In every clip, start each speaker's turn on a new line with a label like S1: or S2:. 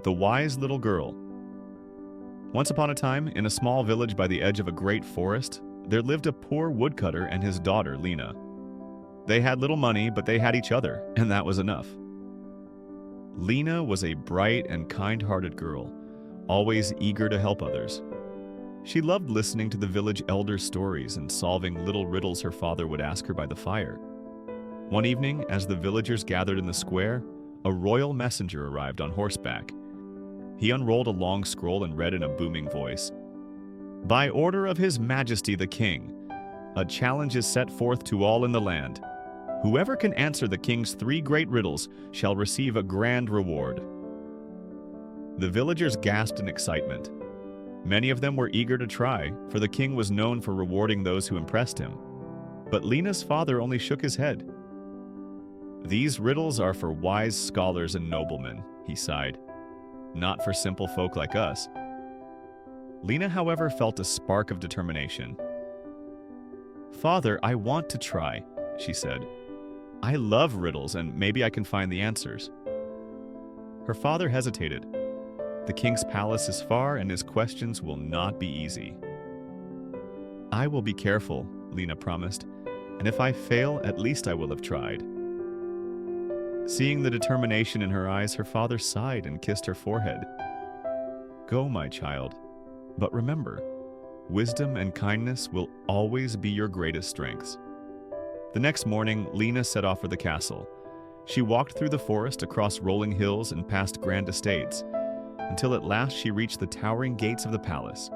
S1: The Wise Little Girl. Once upon a time, in a small village by the edge of a great forest, there lived a poor woodcutter and his daughter, Lina. They had little money, but they had each other, and that was enough. Lina was a bright and kind-hearted girl, always eager to help others. She loved listening to the village elders' stories and solving little riddles her father would ask her by the fire. One evening, as the villagers gathered in the square, a royal messenger arrived on horseback. He unrolled a long scroll and read in a booming voice, "By order of His Majesty the King, a challenge is set forth to all in the land. Whoever can answer the king's 3 great riddles shall receive a grand reward." The villagers gasped in excitement. Many of them were eager to try, for the king was known for rewarding those who impressed him. But Lina's father only shook his head. "These riddles are for wise scholars and noblemen," he sighed, "not for simple folk like us." Lina, however, felt a spark of determination. "Father, I want to try," she said. "I love riddles, and maybe I can find the answers." Her father hesitated. "The king's palace is far, and his questions will not be easy." "I will be careful," Lina promised, "and if I fail, at least I will have tried." Seeing the determination in her eyes, her father sighed and kissed her forehead. "Go, my child, but remember, wisdom and kindness will always be your greatest strengths." The next morning, Lina set off for the castle. She walked through the forest, across rolling hills, and past grand estates, until at last she reached the towering gates of the palace.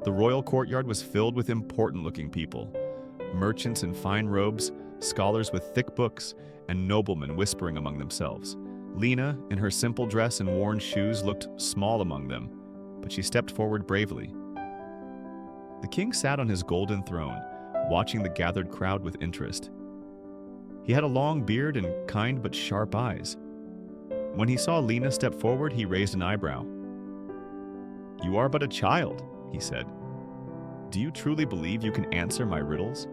S1: The royal courtyard was filled with important-looking people, merchants in fine robes, scholars with thick books, and noblemen whispering among themselves. Lina, in her simple dress and worn shoes, looked small among them, but she stepped forward bravely. The king sat on his golden throne, watching the gathered crowd with interest. He had a long beard and kind but sharp eyes. When he saw Lina step forward, he raised an eyebrow. "You are but a child," he said. "Do you truly believe you can answer my riddles?"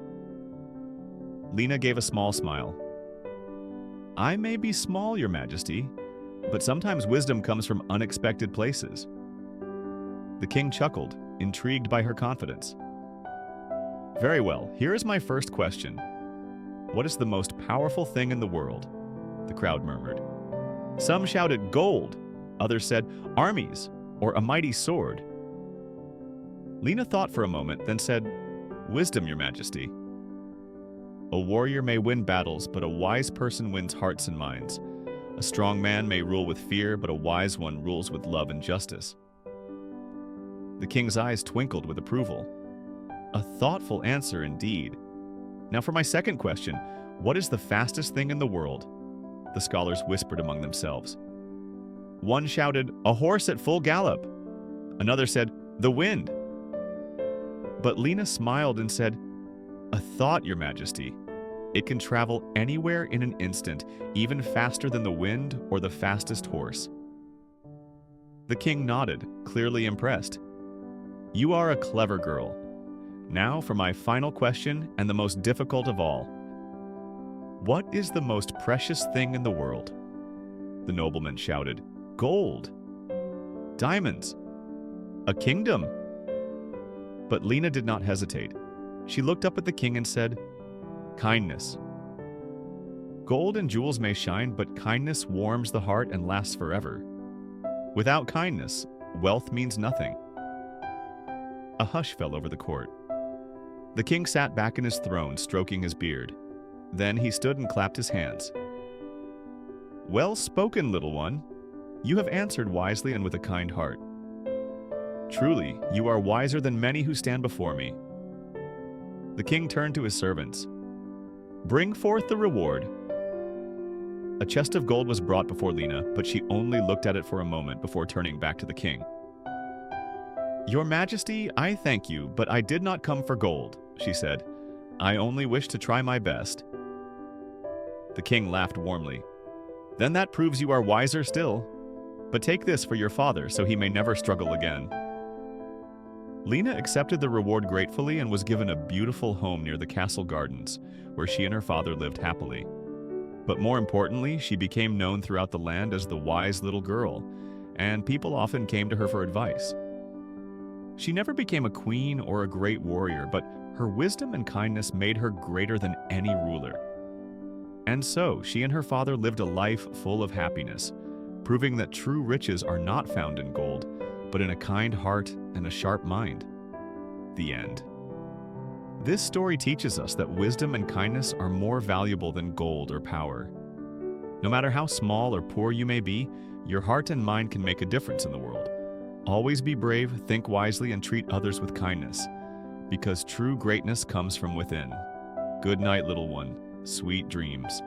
S1: Lina gave a small smile. "I may be small, Your Majesty, but sometimes wisdom comes from unexpected places." The king chuckled, intrigued by her confidence. "Very well, here is my first question. What is the most powerful thing in the world?" The crowd murmured. Some shouted gold, others said armies or a mighty sword. Lina thought for a moment, then said, "Wisdom, Your Majesty." "A warrior may win battles, but a wise person wins hearts and minds. A strong man may rule with fear, but a wise one rules with love and justice." The king's eyes twinkled with approval. A thoughtful answer indeed. "Now for my second question, what is the fastest thing in the world?" The scholars whispered among themselves. One shouted, "A horse at full gallop." Another said, "The wind." But Lina smiled and said, "A thought, Your Majesty. It can travel anywhere in an instant, even faster than the wind or the fastest horse." The king nodded, clearly impressed. "You are a clever girl. Now for my final question, and the most difficult of all. What is the most precious thing in the world?" The nobleman shouted, "Gold." "Diamonds." "A kingdom." But Lina did not hesitate. She looked up at the king and said, "Kindness." "Gold and jewels may shine, but kindness warms the heart and lasts forever. Without kindness, wealth means nothing." A hush fell over the court. The king sat back in his throne, stroking his beard. Then he stood and clapped his hands. "Well spoken, little one. You have answered wisely and with a kind heart. Truly, you are wiser than many who stand before me." The king turned to his servants. "Bring forth the reward." A chest of gold was brought before Lina, but she only looked at it for a moment before turning back to the king. "Your Majesty, I thank you, but I did not come for gold," she said. "I only wish to try my best." The king laughed warmly. "Then that proves you are wiser still. But take this for your father, so he may never struggle again." Lina accepted the reward gratefully and was given a beautiful home near the castle gardens, where she and her father lived happily. But more importantly, she became known throughout the land as the wise little girl, and people often came to her for advice. She never became a queen or a great warrior, but her wisdom and kindness made her greater than any ruler. And so, she and her father lived a life full of happiness, proving that true riches are not found in gold, but in a kind heart and a sharp mind. The end. This story teaches us that wisdom and kindness are more valuable than gold or power. No matter how small or poor you may be, your heart and mind can make a difference in the world. Always be brave, think wisely, and treat others with kindness, because true greatness comes from within. Good night, little one. Sweet dreams.